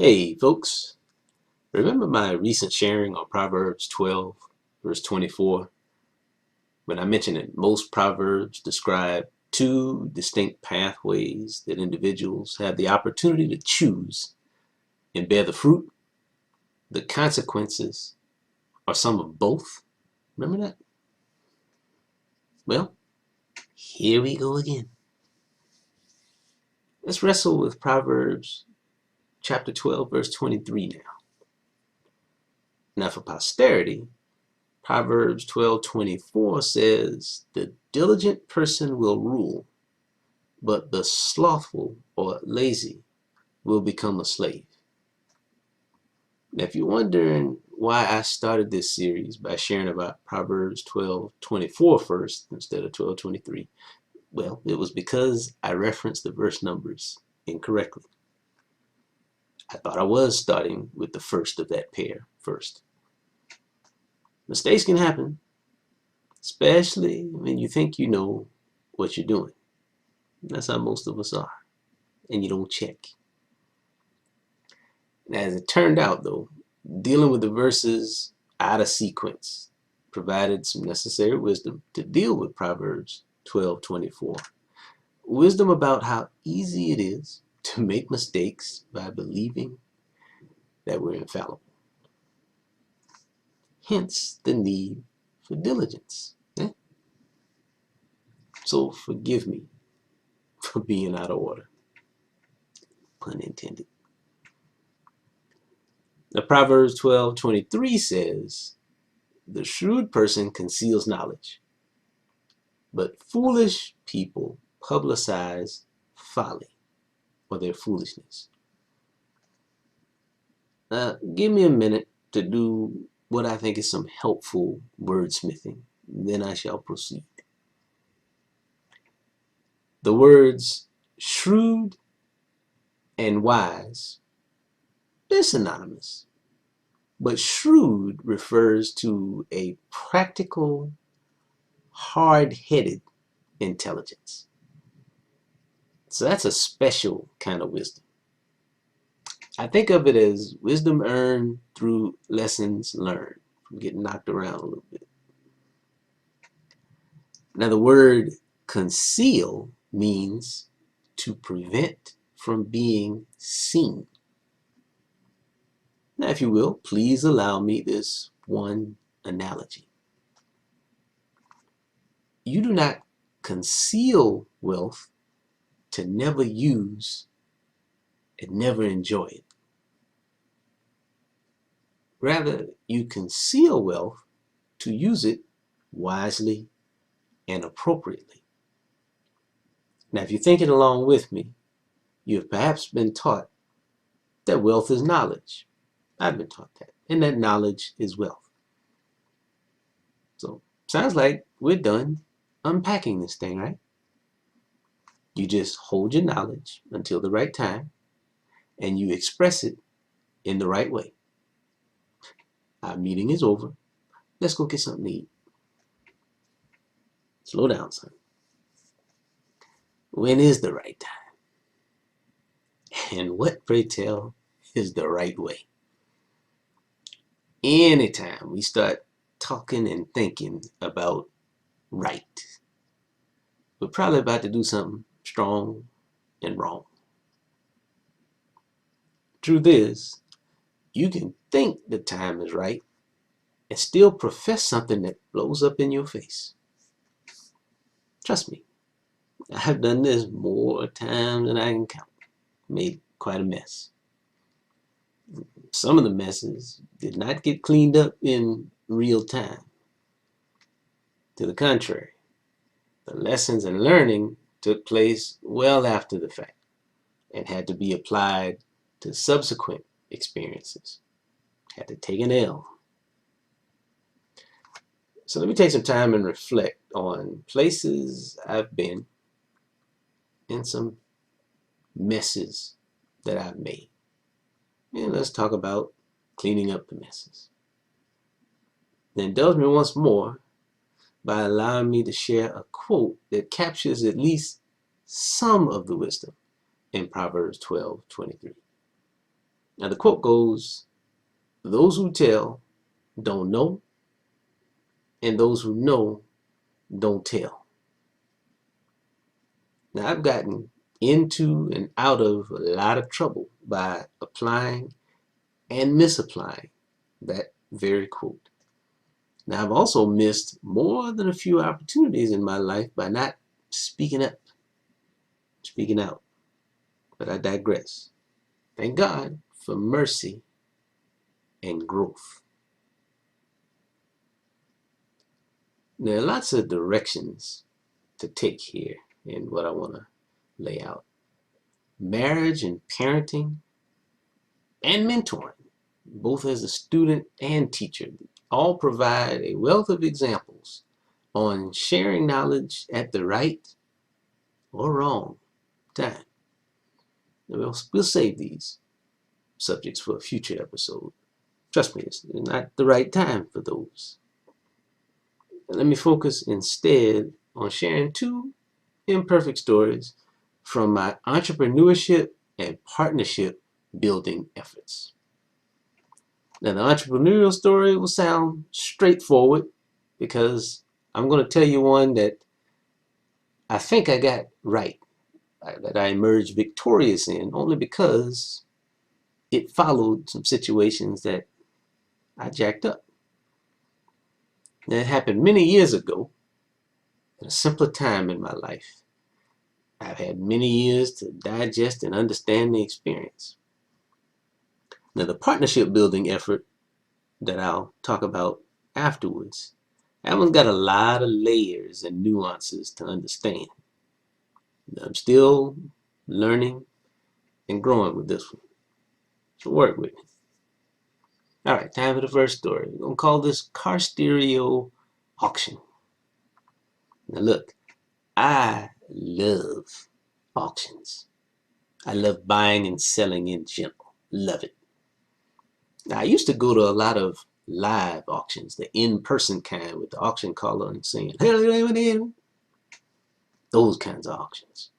Hey folks, remember my recent sharing on Proverbs 12 verse 24 when I mentioned that most Proverbs describe two distinct pathways that individuals have the opportunity to choose and bear the fruit, the consequences, or some of both? Remember that? Well, here we go again. Let's wrestle with Proverbs chapter 12 verse 23 now. Now for posterity, Proverbs 12:24 says, "The diligent person will rule, but the slothful or lazy will become a slave." Now, if you're wondering why I started this series by sharing about Proverbs 12:24 first instead of 12:23, well, it was because I referenced the verse numbers incorrectly. I thought I was starting with the first of that pair first. Mistakes can happen, especially when you think you know what you're doing. That's how most of us are, and you don't check. And as it turned out, though, dealing with the verses out of sequence provided some necessary wisdom to deal with Proverbs 12:24. Wisdom about how easy it is to make mistakes by believing that we're infallible. Hence the need for diligence. So forgive me for being out of order. Pun intended. Now Proverbs 12:23 says, "The shrewd person conceals knowledge, but foolish people publicize folly," or their foolishness. Give me a minute to do what I think is some helpful wordsmithing, then I shall proceed. The words shrewd and wise, they're synonymous, but shrewd refers to a practical, hard-headed intelligence. So that's a special kind of wisdom. I think of it as wisdom earned through lessons learned, from getting knocked around a little bit. Now the word conceal means to prevent from being seen. Now, if you will, please allow me this one analogy. You do not conceal wealth to never use and never enjoy it. Rather, you conceal wealth to use it wisely and appropriately. Now, if you're thinking along with me, you have perhaps been taught that wealth is knowledge. I've been taught that, and that knowledge is wealth. So, sounds like we're done unpacking this thing, right? You just hold your knowledge until the right time, and you express it in the right way. Our meeting is over. Let's go get something to eat. Slow down, son. When is the right time? And what, pray tell, is the right way? Anytime we start talking and thinking about right, we're probably about to do something strong and wrong. Truth is, you can think the time is right and still profess something that blows up in your face. Trust me, I've done this more times than I can count. Made quite a mess. Some of the messes did not get cleaned up in real time. To the contrary, the lessons and learning took place well after the fact and had to be applied to subsequent experiences. Had to take an L. So let me take some time and reflect on places I've been and some messes that I've made. And let's talk about cleaning up the messes. Then indulge me once more by allowing me to share a quote that captures at least some of the wisdom in Proverbs 12:23. Now the quote goes, those who tell don't know, and those who know don't tell. Now I've gotten into and out of a lot of trouble by applying and misapplying that very quote. Now I've also missed more than a few opportunities in my life by not speaking up, speaking out. But I digress. Thank God for mercy and growth. There are lots of directions to take here in what I want to lay out. Marriage and parenting and mentoring, both as a student and teacher, all provide a wealth of examples on sharing knowledge at the right or wrong time. We'll save these subjects for a future episode. Trust me, it's not the right time for those. Let me focus instead on sharing two imperfect stories from my entrepreneurship and partnership building efforts. Now, the entrepreneurial story will sound straightforward because I'm going to tell you one that I think I got right, that I emerged victorious in, only because it followed some situations that I jacked up. Now, it happened many years ago at a simpler time in my life. I've had many years to digest and understand the experience. Now, the partnership building effort that I'll talk about afterwards, that one's got a lot of layers and nuances to understand. I'm still learning and growing with this one, so work with me. All right, time for the first story. We're going to call this car stereo auction. Now look, I love auctions. I love buying and selling in general. Love it. Now, I used to go to a lot of live auctions, the in-person kind with the auction caller and saying, those kinds of auctions.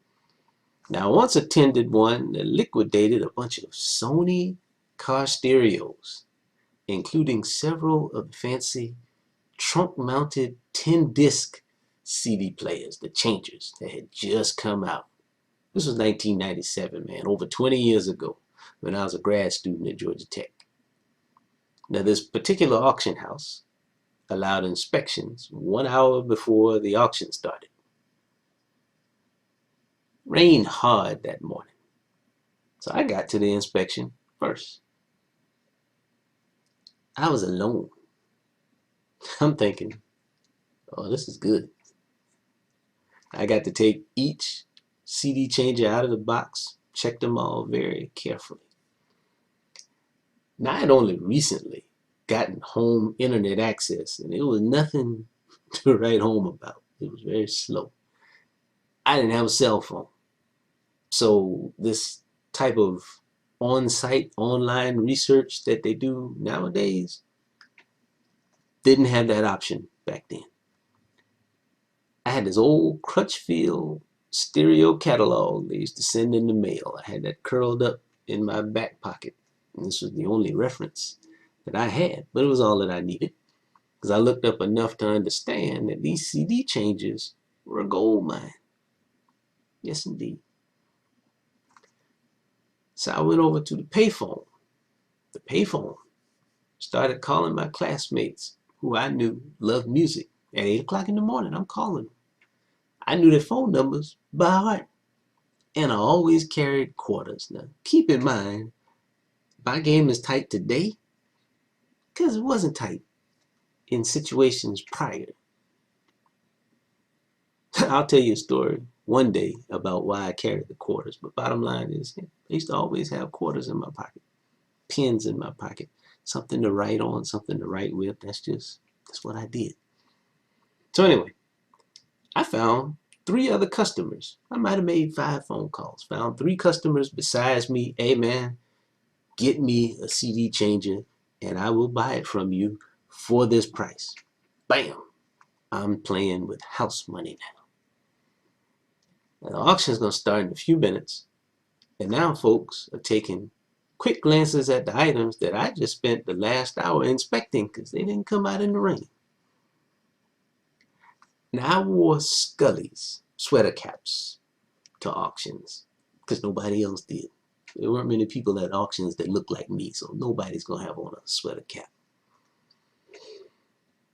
Now, I once attended one that liquidated a bunch of Sony car stereos, including several of the fancy trunk-mounted 10-disc CD players, the changers that had just come out. This was 1997, man, over 20 years ago when I was a grad student at Georgia Tech. Now, this particular auction house allowed inspections 1 hour before the auction started. Rained hard that morning, so I got to the inspection first. I was alone. I'm thinking, oh, this is good. I got to take each CD changer out of the box, check them all very carefully. Now, I had only recently gotten home internet access, and it was nothing to write home about. It was very slow. I didn't have a cell phone. So this type of on-site, online research that they do nowadays didn't have that option back then. I had this old Crutchfield stereo catalog they used to send in the mail. I had that curled up in my back pocket. And this was the only reference that I had, but it was all that I needed because I looked up enough to understand that these CD changers were a gold mine. Yes, indeed. So I went over to the payphone. The payphone started calling my classmates who I knew loved music. At 8 o'clock in the morning, I'm calling them. I knew their phone numbers by heart. And I always carried quarters. Now, keep in mind, my game is tight today because it wasn't tight in situations prior. I'll tell you a story one day about why I carried the quarters. But bottom line is, I used to always have quarters in my pocket, pens in my pocket, something to write on, something to write with. That's what I did. So anyway, I found 3 other customers. I might have made 5 phone calls. Found 3 customers besides me. Hey man, get me a CD changer and I will buy it from you for this price. Bam! I'm playing with house money now. Now the auction is going to start in a few minutes. And now folks are taking quick glances at the items that I just spent the last hour inspecting because they didn't come out in the rain. Now, I wore Scully's sweater caps to auctions because nobody else did. There weren't many people at auctions that looked like me, so nobody's going to have on a sweater cap.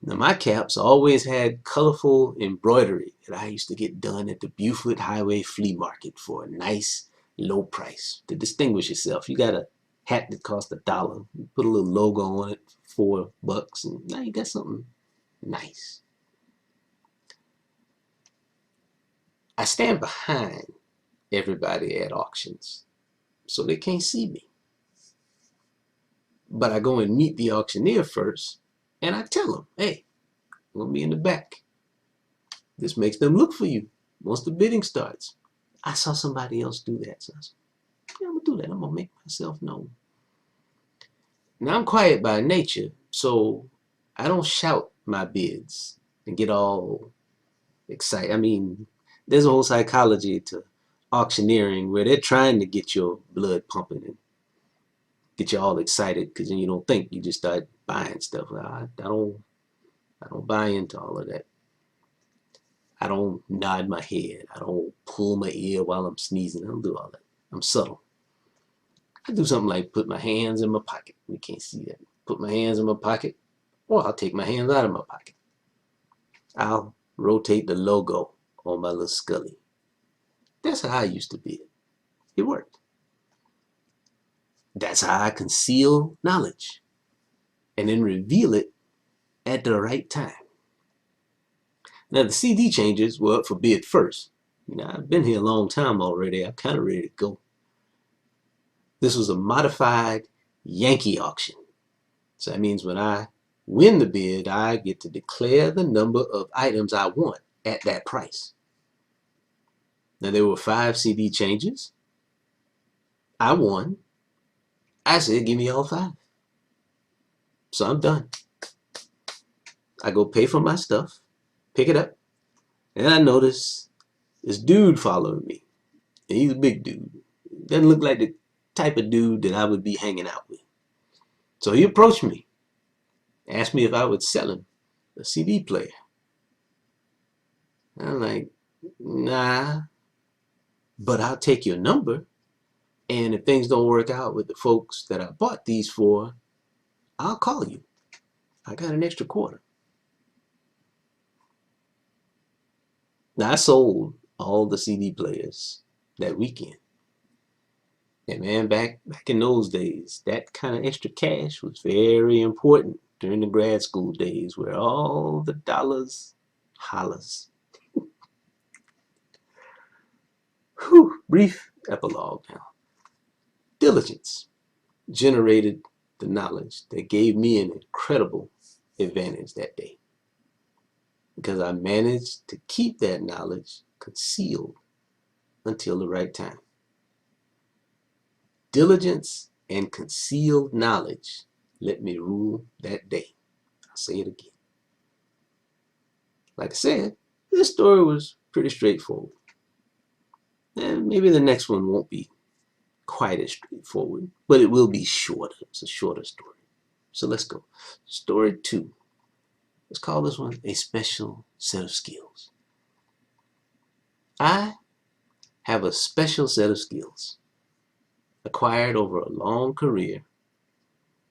Now, my caps always had colorful embroidery that I used to get done at the Beaufort Highway Flea Market for a nice low price to distinguish yourself. You got a hat that cost $1. You put a little logo on it for $4, and now you got something nice. I stand behind everybody at auctions, so they can't see me. But I go and meet the auctioneer first, and I tell them, hey, I'm going to be in the back. This makes them look for you once the bidding starts. I saw somebody else do that, so I said, yeah, I'm going to do that. I'm going to make myself known. Now, I'm quiet by nature, so I don't shout my bids and get all excited. I mean, there's a whole psychology to auctioneering where they're trying to get your blood pumping and get you all excited because then you don't think, you just start buying stuff. I don't buy into all of that. I don't nod my head. I don't pull my ear while I'm sneezing. I don't do all that. I'm subtle. I do something like put my hands in my pocket. You can't see that. Put my hands in my pocket, or I'll take my hands out of my pocket. I'll rotate the logo on my little Scully. That's how I used to be. It worked. That's how I conceal knowledge and then reveal it at the right time. Now, the CD changes were up for bid first. You know, I've been here a long time already. I'm kind of ready to go. This was a modified Yankee auction. So that means when I win the bid, I get to declare the number of items I want at that price. Now, there were 5 CD changes. I won. I said, give me all 5. So I'm done. I go pay for my stuff, pick it up, and I notice this dude following me. And he's a big dude. Doesn't look like the type of dude that I would be hanging out with. So he approached me, asked me if I would sell him a CD player. And I'm like, nah, but I'll take your number. And if things don't work out with the folks that I bought these for, I'll call you. I got an extra quarter. Now, I sold all the CD players that weekend. And man, back in those days, that kind of extra cash was very important during the grad school days where all the dollars hollers. Whew, brief epilogue now. Diligence generated the knowledge that gave me an incredible advantage that day, because I managed to keep that knowledge concealed until the right time. Diligence and concealed knowledge let me rule that day. I'll say it again. Like I said, this story was pretty straightforward. And maybe the next one won't be quite as straightforward, but it will be shorter. It's a shorter story. So let's go. Story 2. Let's call this one a special set of skills. I have a special set of skills acquired over a long career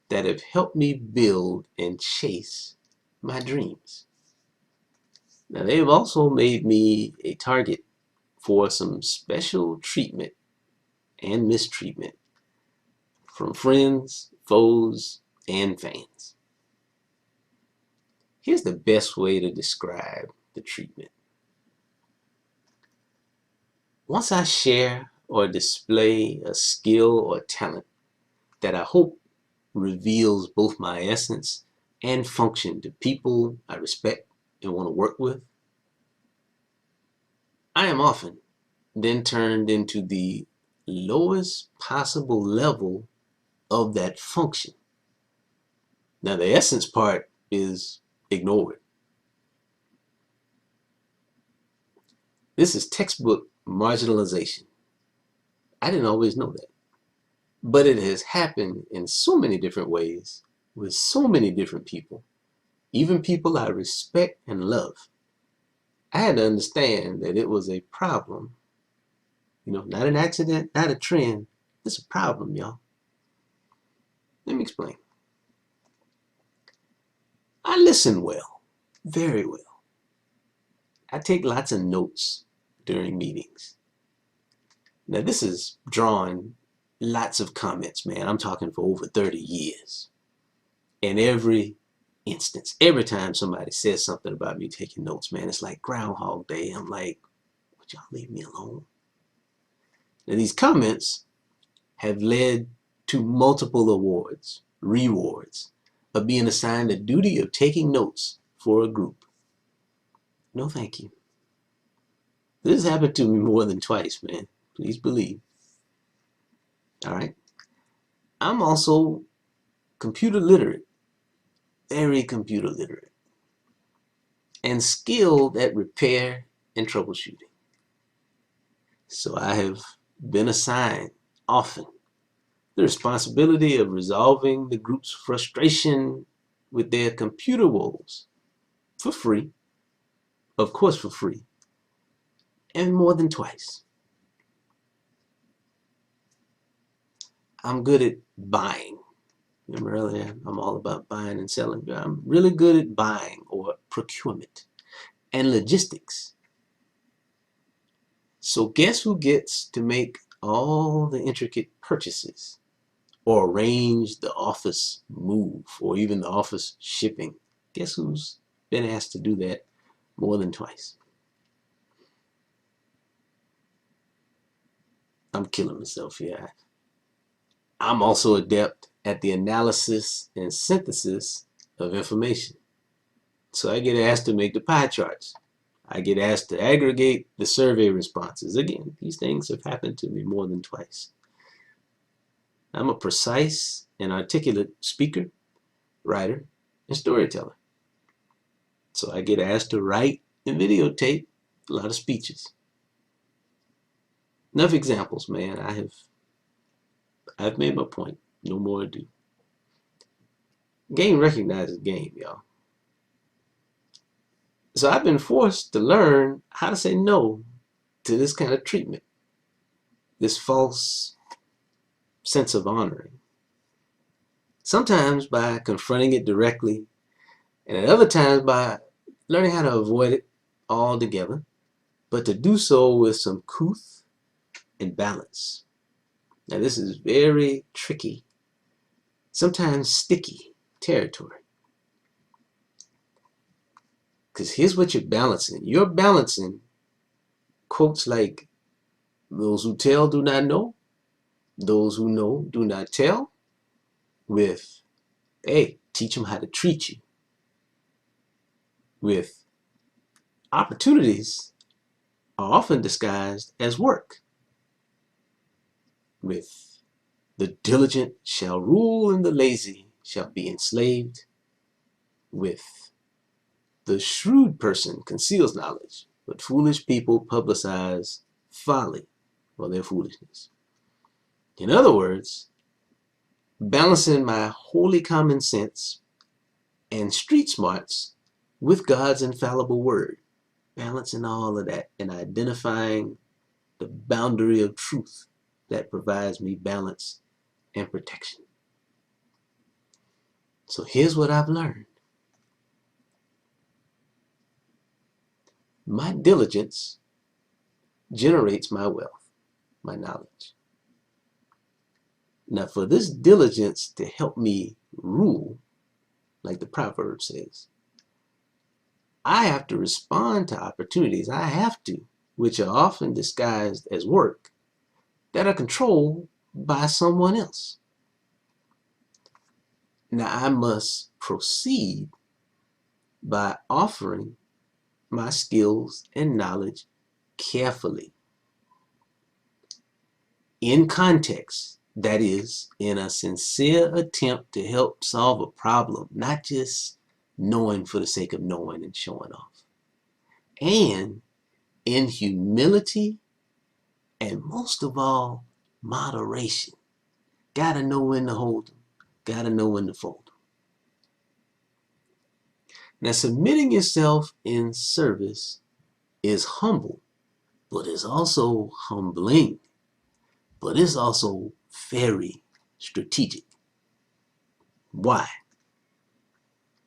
that have helped me build and chase my dreams. Now, they've also made me a target for some special treatment and mistreatment from friends, foes, and fans. Here's the best way to describe the treatment. Once I share or display a skill or talent that I hope reveals both my essence and function to people I respect and want to work with, I am often then turned into the lowest possible level of that function. Now, the essence part is ignored. This is textbook marginalization. I didn't always know that. But it has happened in so many different ways with so many different people, even people I respect and love. I had to understand that it was a problem, not an accident, not a trend. It's a problem, y'all. Let me explain. I listen well, very well. I take lots of notes during meetings. Now, this has drawn lots of comments, man. I'm talking for over 30 years. And every instance, every time somebody says something about me taking notes, man, it's like Groundhog Day. I'm like, would y'all leave me alone? Now, these comments have led to multiple awards, rewards, of being assigned the duty of taking notes for a group. No, thank you. This has happened to me more than twice, man. Please believe. All right. I'm also computer literate, very computer literate, and skilled at repair and troubleshooting. So I have been assigned often the responsibility of resolving the group's frustration with their computer woes for free, of course for free, and more than twice. I'm good at buying. Remember earlier, I'm all about buying and selling. I'm really good at buying or procurement and logistics. So guess who gets to make all the intricate purchases or arrange the office move or even the office shipping? Guess who's been asked to do that more than twice? I'm killing myself here. I'm also adept at the analysis and synthesis of information. So I get asked to make the pie charts. I get asked to aggregate the survey responses. Again, these things have happened to me more than twice. I'm a precise and articulate speaker, writer, and storyteller. So I get asked to write and videotape a lot of speeches. Enough examples, man. I've made my point. No more ado. Game recognizes game, y'all. So I've been forced to learn how to say no to this kind of treatment, this false sense of honoring. Sometimes by confronting it directly, and at other times by learning how to avoid it altogether, but to do so with some couth and balance. Now this is very tricky, sometimes sticky territory. Because here's what you're balancing. You're balancing quotes like, those who tell do not know, those who know do not tell, with, hey, teach them how to treat you. With opportunities are often disguised as work. With the diligent shall rule and the lazy shall be enslaved. With the shrewd person conceals knowledge, but foolish people publicize folly or their foolishness. In other words, balancing my holy common sense and street smarts with God's infallible word, balancing all of that and identifying the boundary of truth that provides me balance and protection. So here's what I've learned. My diligence generates my wealth, my knowledge. Now for this diligence to help me rule, like the Proverbs says, I have to respond to opportunities. I have to, which are often disguised as work, that are controlled by someone else. Now I must proceed by offering my skills and knowledge carefully, in context, that is, in a sincere attempt to help solve a problem, not just knowing for the sake of knowing and showing off, and in humility, and most of all, moderation. Gotta know when to hold them. Gotta know when to fold them. Now, submitting yourself in service is humble, but it's also humbling, but it's also very strategic. Why?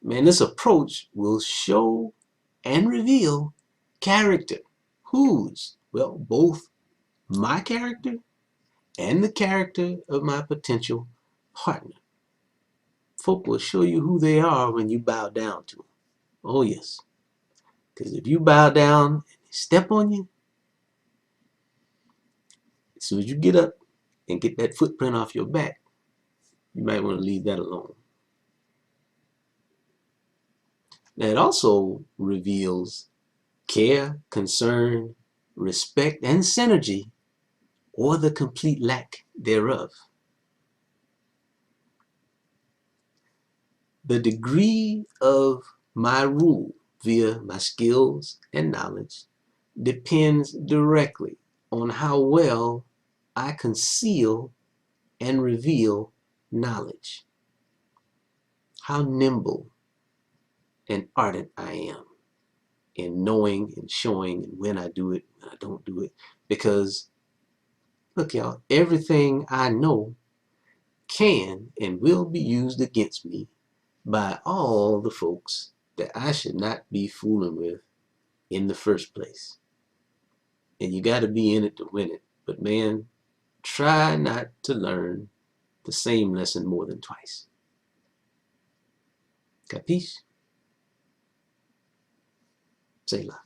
Man, this approach will show and reveal character. Whose? Well, both my character and the character of my potential partner. Folk will show you who they are when you bow down to them. Oh, yes. Because if you bow down and they step on you, as soon as you get up and get that footprint off your back, you might want to leave that alone. Now, it also reveals care, concern, respect, and synergy, or the complete lack thereof. The degree of my rule via my skills and knowledge depends directly on how well I conceal and reveal knowledge, how nimble and ardent I am in knowing and showing and when I do it, when I don't do it. Because, look, y'all, everything I know can and will be used against me by all the folks that I should not be fooling with in the first place. And you got to be in it to win it. But man, try not to learn the same lesson more than twice. Capiche? Selah.